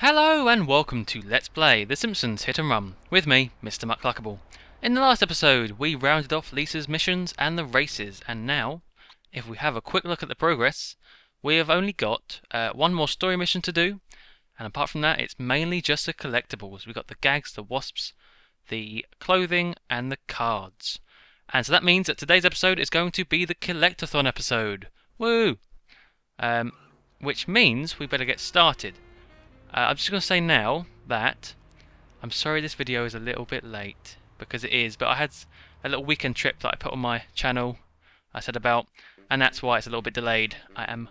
Hello and welcome to Let's Play The Simpsons Hit and Run, with me, Mr. McCluckable. In the last episode, we rounded off Lisa's missions and the races, and now, if we have a quick look at the progress, we have only got one more story mission to do, and apart from that, it's mainly just the collectibles. We've got the gags, the wasps, the clothing, and the cards. And so that means that today's episode is going to be the Collectathon episode. Woo! Which means we better get started. I'm just going to say now that I'm sorry this video is a little bit late, because it is, but I had a little weekend trip that I put on my channel, I said about, and that's why it's a little bit delayed. I am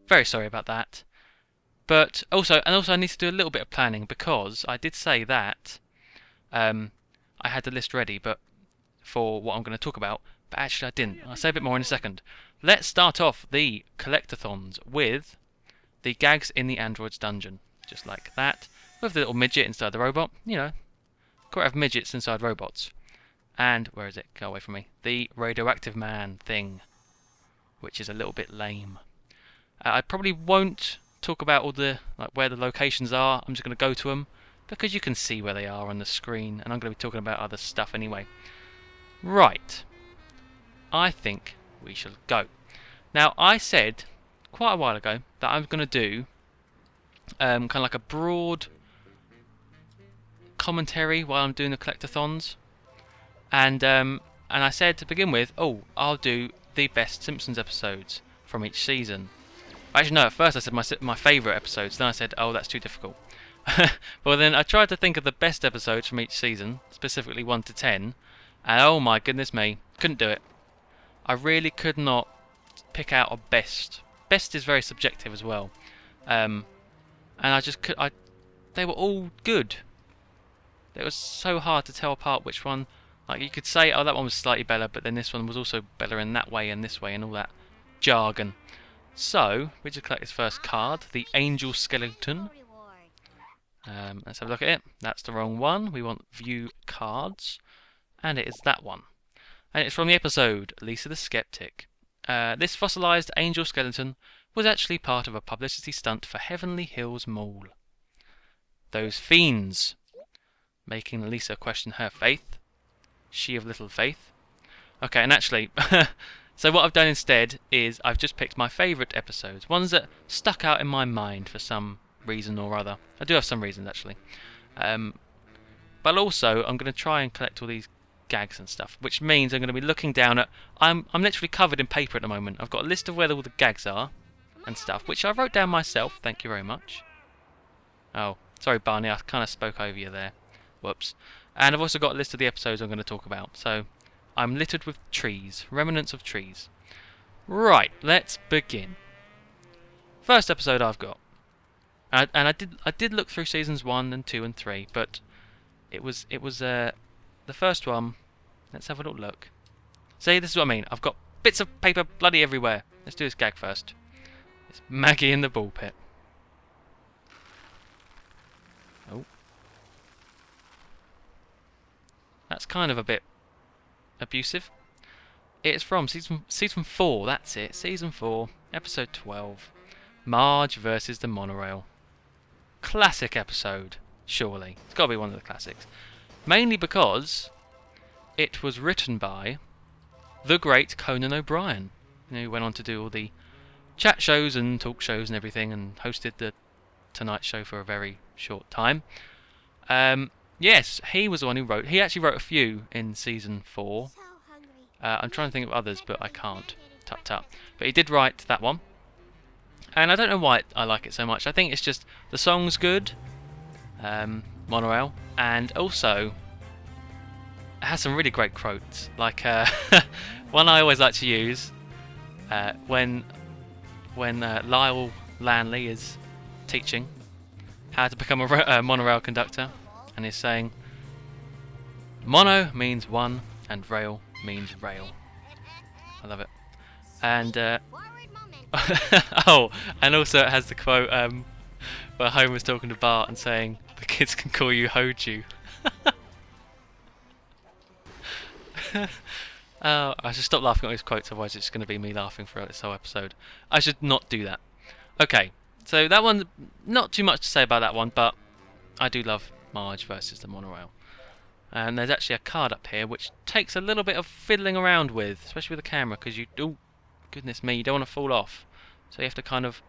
very sorry about that. But also I need to do a little bit of planning, because I did say that I had the list ready but for what I'm going to talk about, but actually I didn't. I'll say a bit more in a second. Let's start off the collectathons with the gags in the android's dungeon. Just like that, with the little midget inside the robot. You know, gotta have midgets inside robots. And, where is it? Go away from me. The radioactive man thing, which is a little bit lame. I probably won't talk about all the, where the locations are. I'm just going to go to them, because you can see where they are on the screen, and I'm going to be talking about other stuff anyway. Right. I think we shall go. Now, I said quite a while ago that I'm going to do kind of like a broad commentary while I'm doing the collectathons, and I said to begin with, I'll do the best Simpsons episodes from each season. Actually, no, at first I said my favourite episodes. Then I said, that's too difficult. But then I tried to think of the best episodes from each season, specifically 1 to 10, and oh my goodness me, couldn't do it. I really could not pick out a best. Best is very subjective as well. And I just could. They were all good. It was so hard to tell apart which one. Like, you could say, that one was slightly better, but then this one was also better in that way and this way and all that jargon. So we just collect his first card, the Angel Skeleton. Let's have a look at it. That's the wrong one. We want view cards, and it is that one. And it's from the episode Lisa the Skeptic. This fossilized angel skeleton was actually part of a publicity stunt for Heavenly Hills Mall. Those fiends, making Lisa question her faith. She of little faith. Okay, and actually, so what I've done instead is I've just picked my favourite episodes, ones that stuck out in my mind for some reason or other. I do have some reasons actually. But also I'm going to try and collect all these gags and stuff, which means I'm going to be looking down at. I'm literally covered in paper at the moment. I've got a list of where all the gags are and stuff, which I wrote down myself. Thank you very much. Oh, sorry, Barney. I kind of spoke over you there. Whoops. And I've also got a list of the episodes I'm going to talk about. So I'm littered with trees, remnants of trees. Right, let's begin. First episode I've got, and I did look through seasons 1 and 2 and 3, but it was the first one. Let's have a little look. See, this is what I mean. I've got bits of paper bloody everywhere. Let's do this gag first. It's Maggie in the ball pit. Oh. That's kind of a bit abusive. It's from season 4, that's it. Season 4, episode 12. Marge versus the monorail. Classic episode, surely. It's got to be one of the classics. Mainly because it was written by the great Conan O'Brien, who went on to do all the chat shows and talk shows and everything, and hosted the Tonight Show for a very short time. Yes, he was the one who wrote. He actually wrote a few in season 4. I'm trying to think of others, but I can't. Tut tut. But he did write that one, and I don't know why I like it so much. I think it's just the song's good. Monorail, and also it has some really great quotes, like one I always like to use when Lyle Lanley is teaching how to become a monorail conductor, and he's saying mono means one and rail means rail. I love it. And oh, and also it has the quote where Homer's talking to Bart and saying, "The kids can call you Hoju." I should stop laughing at these quotes, otherwise it's going to be me laughing throughout this whole episode. I should not do that. Okay, So that one, not too much to say about that one, but I do love Marge versus the monorail. And there's actually a card up here which takes a little bit of fiddling around with, especially with the camera, because you, oh goodness me, you don't want to fall off. So you have to kind of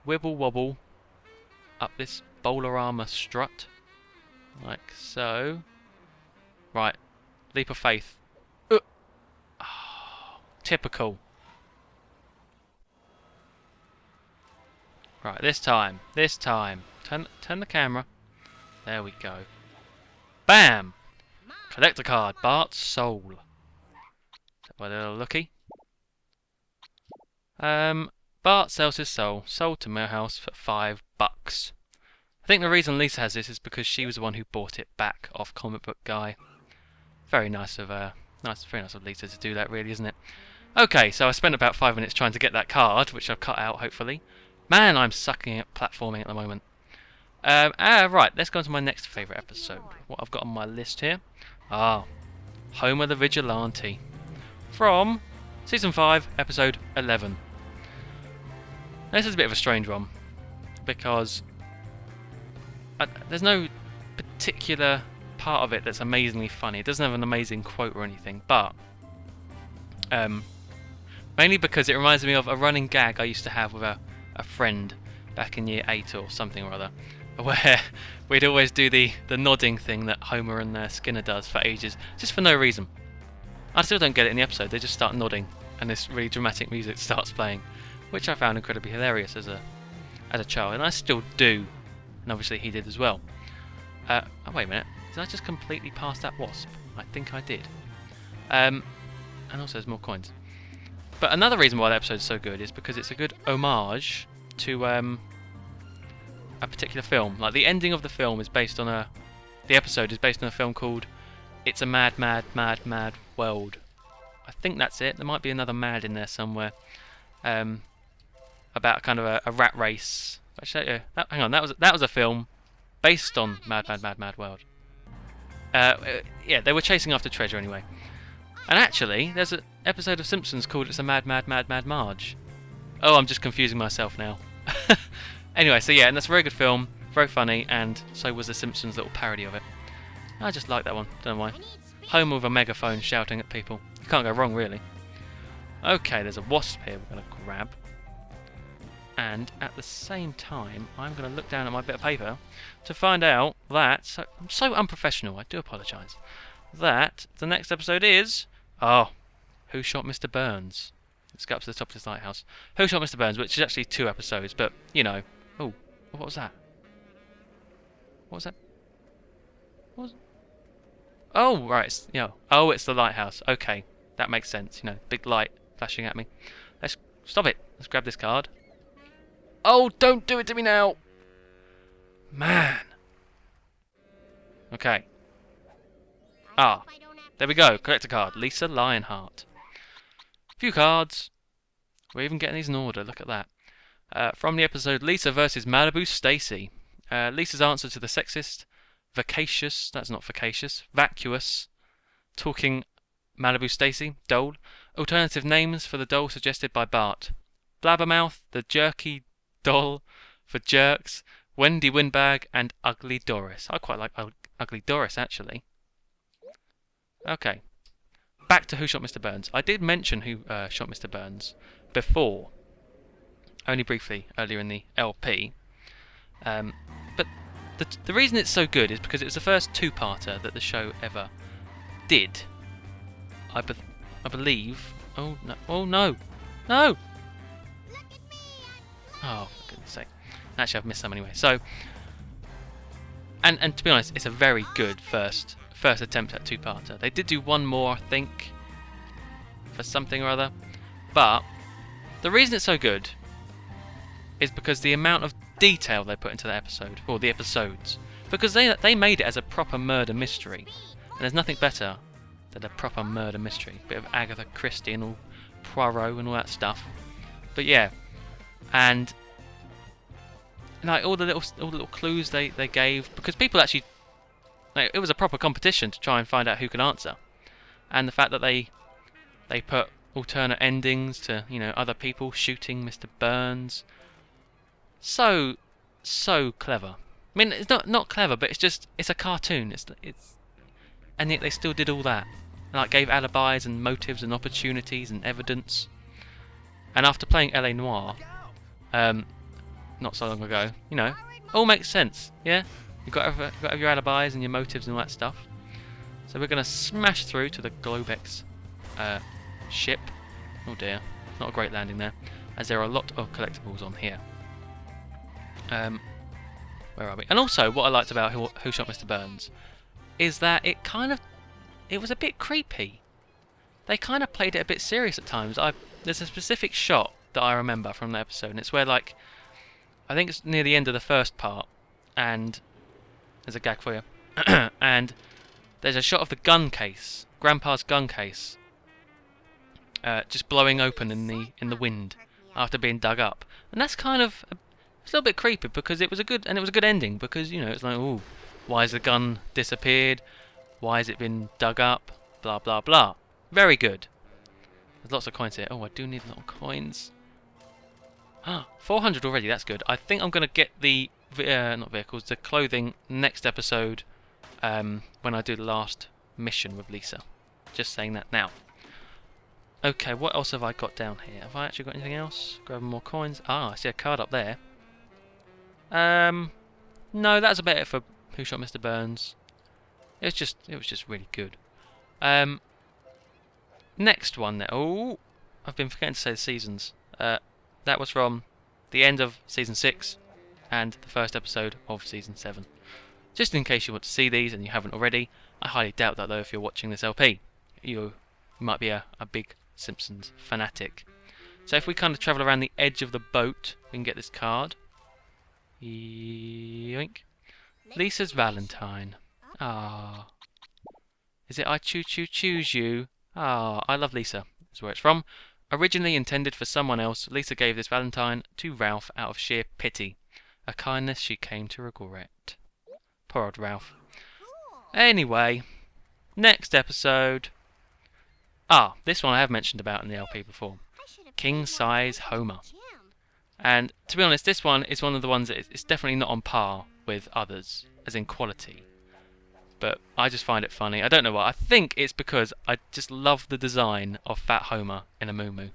wibble wobble up this Bowl-O-Rama strut, like so. Right, leap of faith. Oh, typical. Right, this time. Turn the camera. There we go. Bam! Collector card, Bart's soul. Is that my little looky? Bart sells his soul. Sold to Millhouse for $5. I think the reason Lisa has this is because she was the one who bought it back off Comic Book Guy. Very nice of very nice of Lisa to do that, really, isn't it? Okay, so I spent about 5 minutes trying to get that card, which I've cut out, hopefully. Man, I'm sucking at platforming at the moment. Right, let's go on to my next favourite episode. What I've got on my list here. Homer the Vigilante. From Season 5, Episode 11. This is a bit of a strange one, because there's no particular part of it that's amazingly funny. It doesn't have an amazing quote or anything, but mainly because it reminds me of a running gag I used to have with a friend back in year 8 or something or other, where we'd always do the nodding thing that Homer and Skinner does for ages, just for no reason. I still don't get it in the episode. They just start nodding, and this really dramatic music starts playing, which I found incredibly hilarious as a child, and I still do, and obviously he did as well. Oh, wait a minute, did I just completely pass that wasp? I think I did. And also there's more coins. But another reason why the episode is so good is because it's a good homage to a particular film. Like, the ending of the film is based on the episode is based on a film called It's a Mad, Mad, Mad, Mad World. I think that's it. There might be another mad in there somewhere. About kind of a rat race. Actually, hang on, that was a film based on Mad, Mad, Mad, Mad World. Yeah, they were chasing after treasure anyway. And actually, there's an episode of Simpsons called It's a Mad, Mad, Mad, Mad Marge. Oh, I'm just confusing myself now. Anyway, so yeah, and that's a very good film, very funny, and so was the Simpsons little parody of it. I just like that one, don't know why. Homer with a megaphone shouting at people. You can't go wrong, really. Okay, there's a wasp here we're going to grab. And at the same time, I'm going to look down at my bit of paper to find out that... So, I'm so unprofessional, I do apologise. That the next episode is... Who Shot Mr. Burns? Let's go up to the top of this lighthouse. Who Shot Mr. Burns, which is actually 2 episodes, but, you know... Oh, what was that? What was that? What was it? Oh, right, it's the lighthouse. Okay, that makes sense, you know, big light flashing at me. Let's stop it. Let's grab this card. Oh, don't do it to me now! Man! Okay. There we go. Collector card. Lisa Lionheart. Few cards. We're even getting these in order. Look at that. From the episode Lisa versus Malibu Stacy. Lisa's answer to the sexist, vacuous, that's not vacacious, vacuous, talking Malibu Stacy, doll. Alternative names for the doll suggested by Bart. Blabbermouth, the jerky doll for jerks, Wendy Windbag, and Ugly Doris. I quite like Ugly Doris, actually. Okay. Back to Who Shot Mr. Burns. I did mention Who Shot Mr. Burns before. Only briefly, earlier in the LP. But the reason it's so good is because it was the first 2-parter that the show ever did. I believe... Oh, no. Oh, no. No! Oh, for goodness sake. Actually, I've missed some anyway. So... And to be honest, it's a very good first attempt at 2-parter. They did do one more, I think, for something or other. But the reason it's so good is because the amount of detail they put into the episode, or the episodes, because they made it as a proper murder mystery, and there's nothing better than a proper murder mystery. Bit of Agatha Christie and all Poirot and all that stuff. But yeah, and like all the little clues they gave, because people actually, like, it was a proper competition to try and find out who could answer, and the fact that they put alternate endings to, you know, other people shooting Mr. Burns. So clever. I mean, it's not clever, but it's a cartoon. It's and yet they still did all that. And, like, gave alibis and motives and opportunities and evidence. And after playing LA Noire, not so long ago, you know, all makes sense. Yeah, you've got to have your alibis and your motives and all that stuff. So we're gonna smash through to the Globex ship. Oh dear, not a great landing there, as there are a lot of collectibles on here. Where are we? And also, what I liked about Who Shot Mr. Burns is that it was a bit creepy. They kind of played it a bit serious at times. There's a specific shot that I remember from the episode, and it's where, like, I think it's near the end of the first part, and there's a gag for you, and there's a shot of the gun case, Grandpa's gun case, just blowing open in the wind after being dug up, and that's kind of it's a little bit creepy because it was a good ending because, you know, it's like, oh, why has the gun disappeared? Why has it been dug up? Blah blah blah. Very good. There's lots of coins here. Oh, I do need a lot of coins. 400 already. That's good. I think I'm gonna get the not vehicles, the clothing next episode when I do the last mission with Lisa. Just saying that now. Okay, what else have I got down here? Have I actually got anything else? Grabbing more coins. Ah, I see a card up there. No, that's about it for Who Shot Mr. Burns. It was just really good. Next one there. Oh, I've been forgetting to say the seasons. That was from the end of season 6 and the first episode of season 7. Just in case you want to see these and you haven't already. I highly doubt that though if you're watching this LP. You might be a big Simpsons fanatic. So if we kind of travel around the edge of the boat, we can get this card. Yoink. Lisa's Valentine. Ah. Is it I choose you? Ah, I love Lisa. That's where it's from. Originally intended for someone else, Lisa gave this Valentine to Ralph out of sheer pity. A kindness she came to regret. Poor old Ralph. Anyway, next episode. Ah, this one I have mentioned about in the LP before. King Size Homer. And to be honest, this one is one of the ones that it's definitely not on par with others, as in quality. But I just find it funny. I don't know why. I think it's because I just love the design of Fat Homer in a muumuu.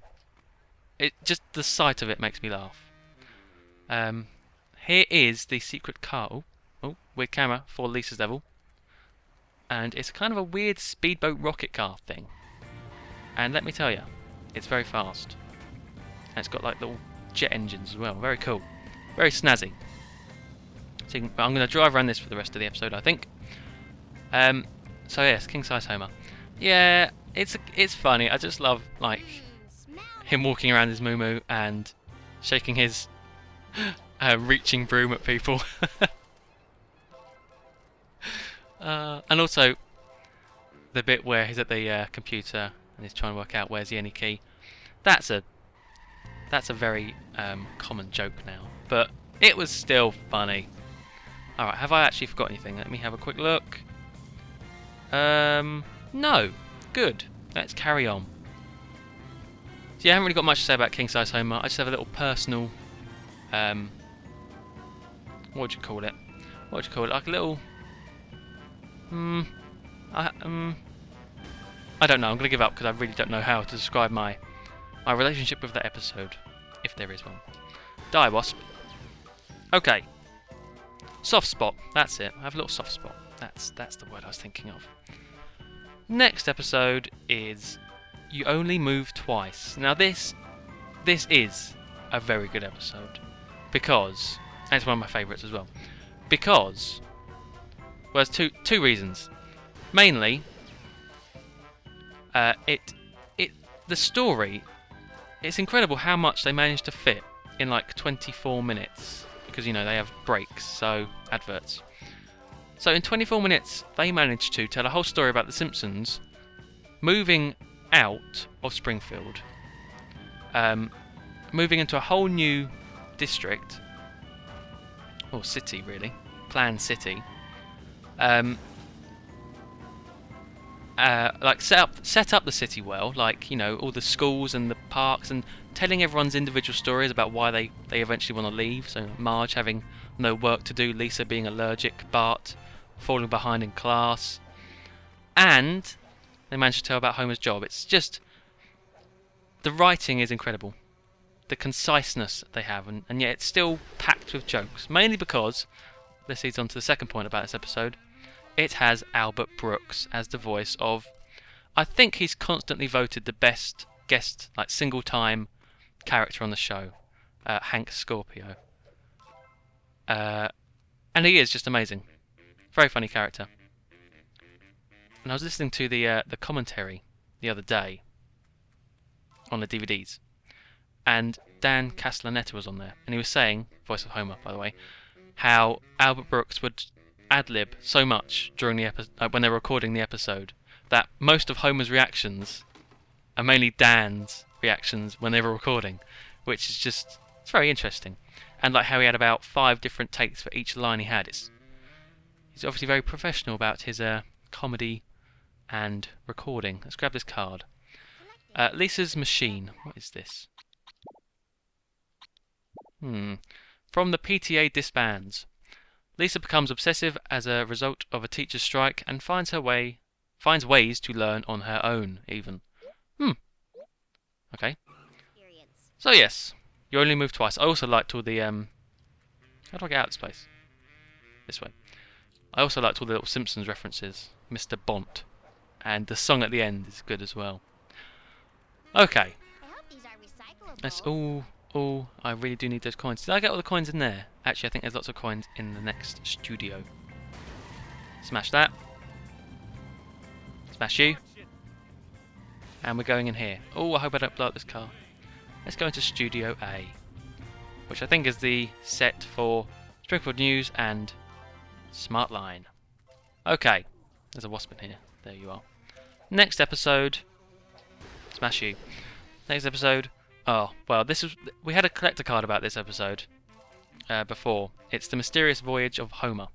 Just the sight of it makes me laugh. Here is the secret car. Oh, weird camera for Lisa's level. And it's kind of a weird speedboat rocket car thing. And let me tell you, it's very fast. And it's got like little jet engines as well. Very cool. Very snazzy. So I'm going to drive around this for the rest of the episode, I think. So yes, King Size Homer. Yeah, it's funny. I just love like him walking around his muumuu and shaking his reaching broom at people. And also the bit where he's at the computer and he's trying to work out where's the any key. That's a very common joke now, but it was still funny. Alright, have I actually forgot anything? Let me have a quick look. No. Good. Let's carry on. So yeah, I haven't really got much to say about King Size Homer. I just have a little personal, what would you call it? What would you call it? Like a little, I don't know. I'm gonna give up because I really don't know how to describe my relationship with that episode, if there is one. Die wasp. Okay. Soft spot. That's it. I have a little soft spot. That's the word I was thinking of. Next episode is You Only Move Twice. Now this is a very good episode because, and it's one of my favourites as well, because, well, there's two reasons. Mainly, the story. It's incredible how much they managed to fit in like 24 minutes because, you know, they have breaks, so adverts. So in 24 minutes, they managed to tell a whole story about the Simpsons moving out of Springfield, moving into a whole new district, or city really, planned city, and like set up the city well, like, you know, all the schools and the parks, and telling everyone's individual stories about why they eventually want to leave. So Marge having no work to do, Lisa being allergic, Bart falling behind in class, and they managed to tell about Homer's job. It's just, the writing is incredible, the conciseness they have, and yet it's still packed with jokes, mainly because, this leads on to the second point about this episode, it has Albert Brooks as the voice of, I think he's constantly voted the best guest, like, single-time character on the show, Hank Scorpio. And he is just amazing. Very funny character. And I was listening to the commentary the other day on the DVDs, and Dan Castellaneta was on there, and he was saying, voice of Homer, by the way, how Albert Brooks would ad-lib so much during the episode, when they were recording the episode, that most of Homer's reactions are mainly Dan's reactions when they were recording, which is just, it's very interesting. And like how he had about 5 different takes for each line he had. He's obviously very professional about his comedy and recording. Let's grab this card. Lisa's machine. What is this? From the PTA disbands. Lisa becomes obsessive as a result of a teacher's strike and finds ways to learn on her own, even. Okay. So yes, you only move twice. I also liked all the how do I get out of this place? This way. I also liked all the little Simpsons references. Mr. Bont. And the song at the end is good as well. Okay. Let's I really do need those coins. Did I get all the coins in there? Actually, I think there's lots of coins in the next studio. Smash that. Smash you. And we're going in here. Oh, I hope I don't blow up this car. Let's go into Studio A, which I think is the set for Springfield News and Smart Line. Okay. There's a wasp in here. There you are. Next episode. Smash you. Next episode. Oh, well, we had a collector card about this episode before. It's The Mysterious Voyage of Homer.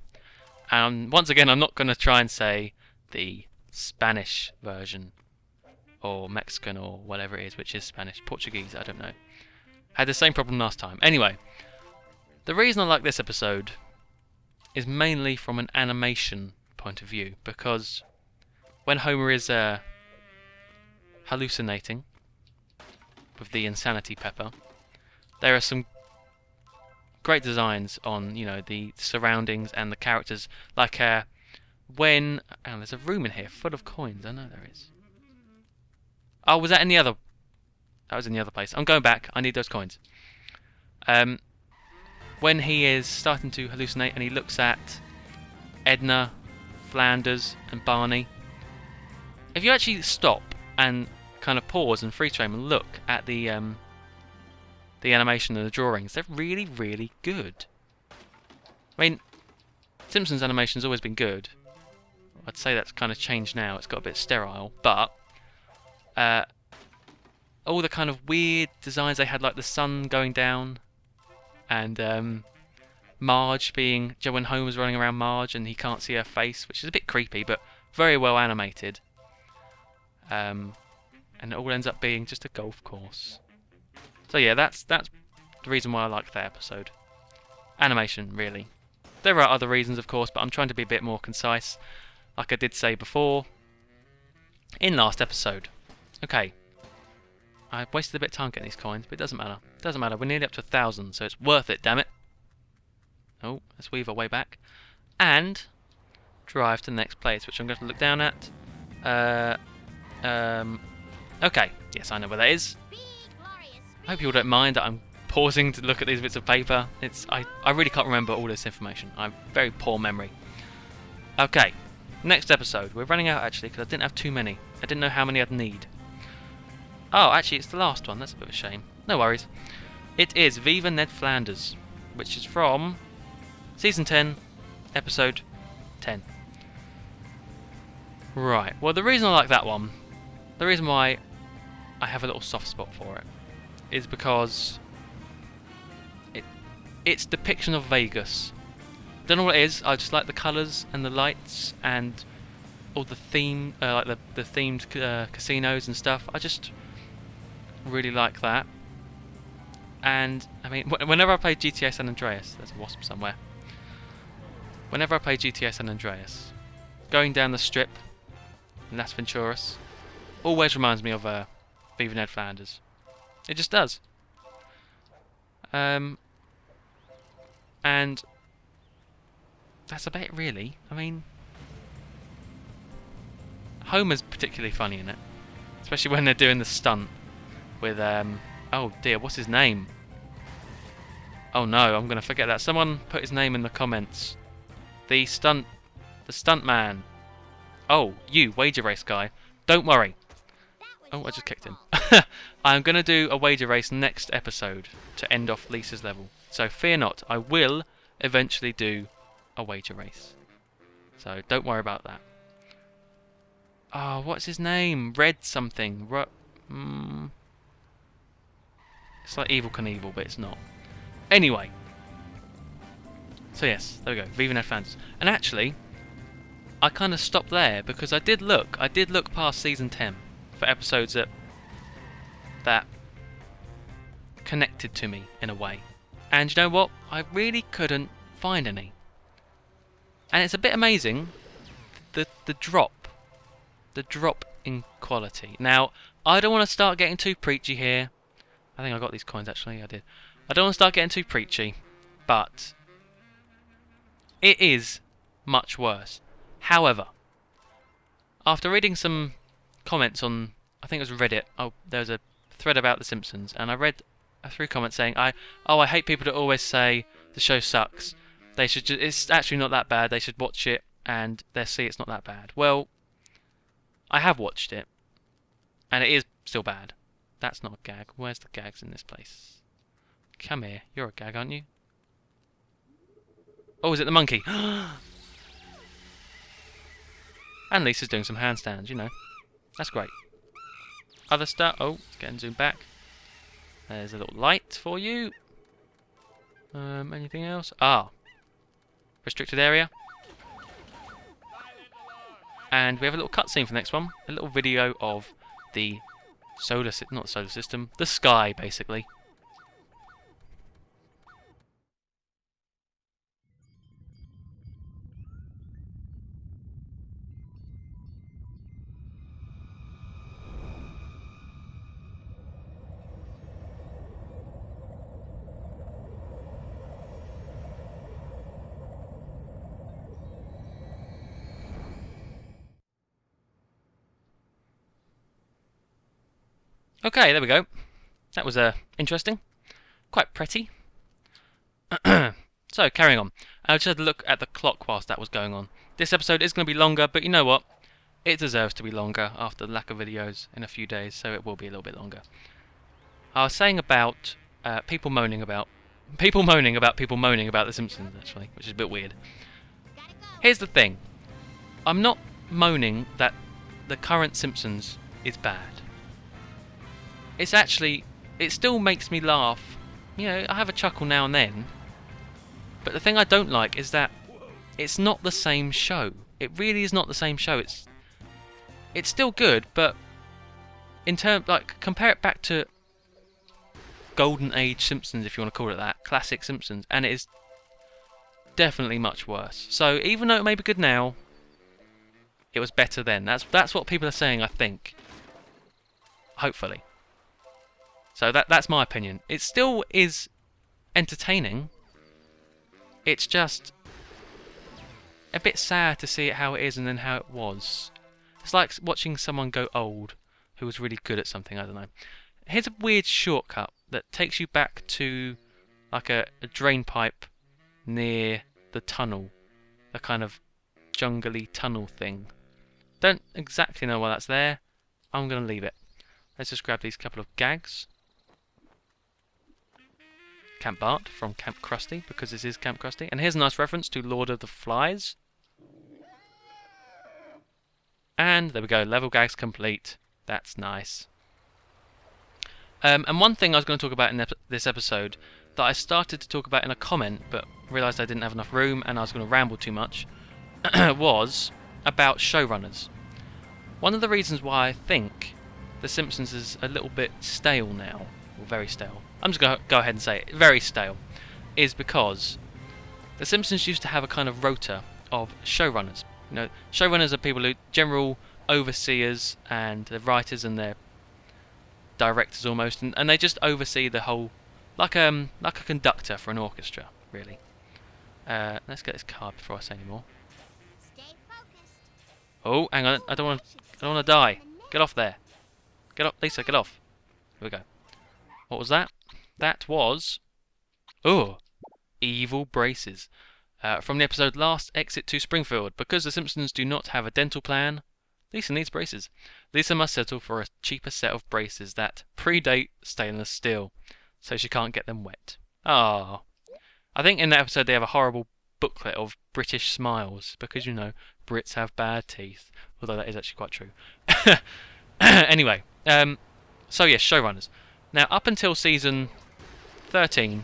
And once again, I'm not going to try and say the Spanish version, or Mexican, or whatever it is, which is Spanish, Portuguese, I don't know. Had the same problem last time. Anyway, the reason I like this episode is mainly from an animation point of view, because when Homer is hallucinating with the insanity pepper, there are some great designs on, you know, the surroundings and the characters, like when there's a room in here full of coins. I know there is. Oh, was that in the other? That was in the other place. I'm going back. I need those coins. When he is starting to hallucinate and he looks at Edna, Flanders, and Barney, if you actually stop and kind of pause and freeze frame and look at the animation and the drawings, they're really, really good. I mean, Simpsons animation's always been good. I'd say that's kind of changed now. It's got a bit sterile, but all the kind of weird designs they had, like the sun going down, and Marge being, when Homer's running around Marge and he can't see her face, which is a bit creepy, but very well animated. And it all ends up being just a golf course. So yeah, that's the reason why I like that episode. Animation, really. There are other reasons, of course, but I'm trying to be a bit more concise, like I did say before in last episode. Okay, I wasted a bit of time getting these coins, but it doesn't matter. It doesn't matter. We're nearly up to 1,000, so it's worth it, damn it. Oh, let's weave our way back and drive to the next place, which I'm going to look down at. Okay, yes, I know where that is. I hope you all don't mind that I'm pausing to look at these bits of paper. I really can't remember all this information. I have very poor memory. Okay, next episode. We're running out, actually, because I didn't have too many. I didn't know how many I'd need. Oh, actually, it's the last one. That's a bit of a shame. No worries. It is Viva Ned Flanders, which is from Season 10, Episode 10. Right, well, the reason I like that one, the reason why I have a little soft spot for it, is because its depiction of Vegas. Don't know what it is, I just like the colours and the lights and all the theme, like the themed casinos and stuff. I just really like that. And I mean, whenever I play GTA San Andreas, there's a wasp somewhere. Whenever I play GTA San Andreas, going down the strip in Las Venturas always reminds me of Viva Ned Flanders. It just does. And that's about it, really. I mean, Homer's particularly funny in it, especially when they're doing the stunt with oh dear, what's his name? Oh no, I'm gonna forget that. Someone put his name in the comments. The stunt man. Oh, you wager race guy. Don't worry. Oh, I just kicked him. I'm gonna do a wager race next episode to end off Lisa's level. So fear not, I will eventually do a wager race. So don't worry about that. Oh, what's his name? Red something. It's like Evil Knievel, but it's not. Anyway. So yes, there we go. Viva Ned Flanders. And actually, I kind of stopped there because I did look past season 10 for episodes that connected to me in a way. And you know what? I really couldn't find any. And it's a bit amazing, the drop in quality. Now, I don't want to start getting too preachy here. I think I got these coins actually, I did. I don't want to start getting too preachy, but it is much worse. However, after reading some comments on, I think it was Reddit, there's a thread about The Simpsons, and I read through comments saying, I hate people that always say the show sucks. They should it's actually not that bad. They should watch it and they'll see it's not that bad. Well, I have watched it, and it is still bad. That's not a gag. Where's the gags in this place? Come here. You're a gag, aren't you? Oh, is it the monkey? And Lisa's doing some handstands, you know. That's great. Other stuff. Oh, it's getting zoomed back. There's a little light for you. Anything else? Ah. Restricted area. And we have a little cutscene for the next one. A little video of the not the solar system, the sky, basically. Okay, there we go. That was interesting. Quite pretty. So, carrying on. I just had a look at the clock whilst that was going on. This episode is going to be longer, but you know what? It deserves to be longer after the lack of videos in a few days, so it will be a little bit longer. I was saying about people moaning about people moaning about The Simpsons, actually, which is a bit weird. Here's the thing. I'm not moaning that the current Simpsons is bad. It's actually, it still makes me laugh. You know, I have a chuckle now and then. But the thing I don't like is that it's not the same show. It really is not the same show. It's still good, but in terms, like, compare it back to Golden Age Simpsons, if you want to call it that, classic Simpsons, and it is definitely much worse. So even though it may be good now, it was better then. That's what people are saying, I think. Hopefully. So that's my opinion. It still is entertaining. It's just a bit sad to see it how it is and then how it was. It's like watching someone go old who was really good at something, I don't know. Here's a weird shortcut that takes you back to like a drain pipe near the tunnel. A kind of jungly tunnel thing. Don't exactly know why that's there. I'm going to leave it. Let's just grab these couple of gags. Camp Bart from Camp Krusty, because this is Camp Krusty. And here's a nice reference to Lord of the Flies. And there we go, level gags complete. That's nice. And one thing I was going to talk about in this episode that I started to talk about in a comment, but realised I didn't have enough room and I was going to ramble too much, was about showrunners. One of the reasons why I think The Simpsons is a little bit stale now, or very stale, I'm just going to go ahead and say it, very stale, is because The Simpsons used to have a kind of rota of showrunners. You know, showrunners are people who general overseers and the writers and their directors almost, and they just oversee the whole, like a conductor for an orchestra, really. Let's get this card before I say any more. Oh, hang on! I don't want to die. Get off there. Get off, Lisa. Get off. Here we go. What was that? That was evil braces. From the episode Last Exit to Springfield. Because the Simpsons do not have a dental plan, Lisa needs braces. Lisa must settle for a cheaper set of braces that predate stainless steel, so she can't get them wet. Ah, I think in that episode they have a horrible booklet of British smiles, because you know, Brits have bad teeth, although that is actually quite true. Anyway, so yes, showrunners. Now, up until season 13,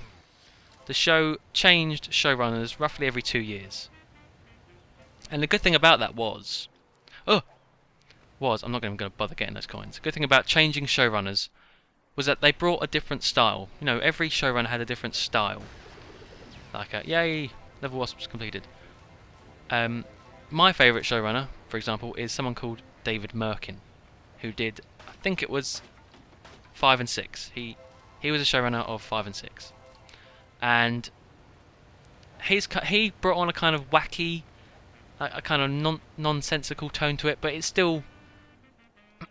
the show changed showrunners roughly every 2 years. And the good thing about that was, I'm not even going to bother getting those coins. The good thing about changing showrunners was that they brought a different style. You know, every showrunner had a different style. Like, yay, level wasps completed. My favourite showrunner, for example, is someone called David Merkin, who did, I think it was 5 and 6. He was a showrunner of 5 and 6. And he brought on a kind of wacky, a kind of nonsensical tone to it, but it still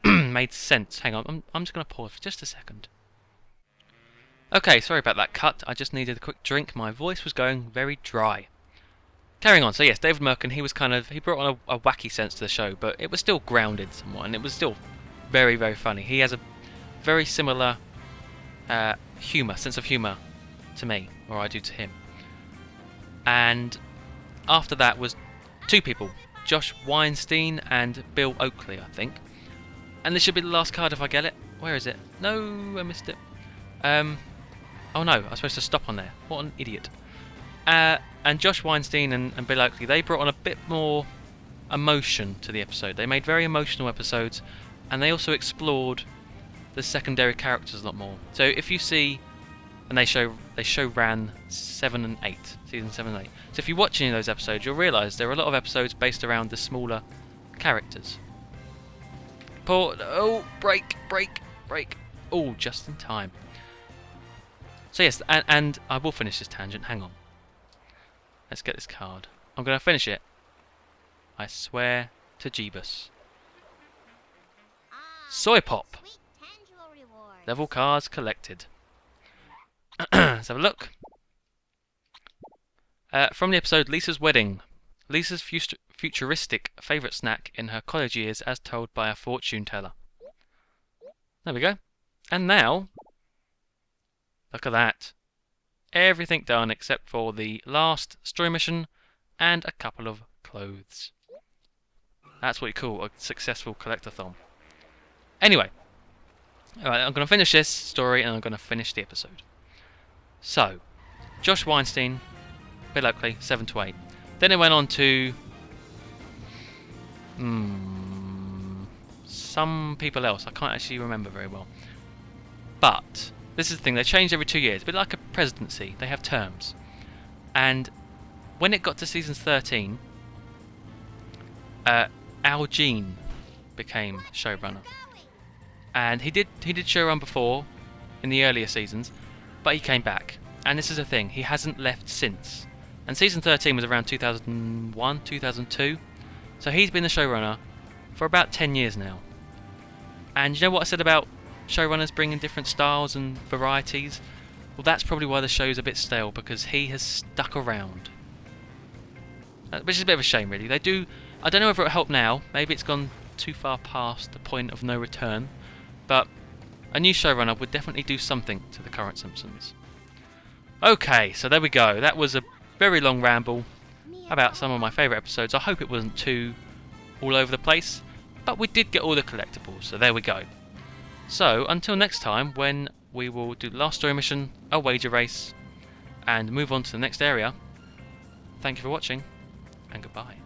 made sense. Hang on, I'm just going to pause for just a second. Okay, sorry about that cut. I just needed a quick drink. My voice was going very dry. Carrying on. So yes, David Merkin, he brought on a wacky sense to the show, but it was still grounded somewhat, and it was still very, very funny. He has a very similar sense of humour to me, or I do to him. And after that was two people, Josh Weinstein and Bill Oakley, I think. And this should be the last card if I get it. Where is it? No, I missed it. Oh no, I was supposed to stop on there. What an idiot. And Josh Weinstein and Bill Oakley, they brought on a bit more emotion to the episode. They made very emotional episodes, and they also explored the secondary characters a lot more. So if you see, and they show ran 7 and 8, season 7 and 8. So if you watch any of those episodes, you'll realise there are a lot of episodes based around the smaller characters. Break. Oh, just in time. So yes, and I will finish this tangent. Hang on. Let's get this card. I'm going to finish it. I swear to Jeebus. Soy Pop. Level cards collected. Let's have a look. From the episode Lisa's Wedding. Lisa's futuristic favourite snack in her college years as told by a fortune teller. There we go. And now, look at that. Everything done except for the last story mission and a couple of clothes. That's what you call a successful collectathon. Anyway, alright, I'm going to finish this story and I'm going to finish the episode. So, Josh Weinstein, Bill Oakley, 7 to 8. Then it went on to some people else. I can't actually remember very well. But this is the thing, they change every 2 years, a bit like a presidency. They have terms. And when it got to season 13, Al Jean became showrunner. And he did showrun before in the earlier seasons, but he came back. And this is the thing, he hasn't left since. And season 13 was around 2001, 2002. So he's been the showrunner for about 10 years now. And you know what I said about showrunners bringing different styles and varieties? Well, that's probably why the show's a bit stale, because he has stuck around. Which is a bit of a shame, really. I don't know whether it'll help now. Maybe it's gone too far past the point of no return. But a new showrunner would definitely do something to the current Simpsons. Okay, so there we go. That was a very long ramble about some of my favourite episodes. I hope it wasn't too all over the place, but we did get all the collectibles, so there we go. So, until next time, when we will do the last story mission, a wager race, and move on to the next area, thank you for watching, and goodbye.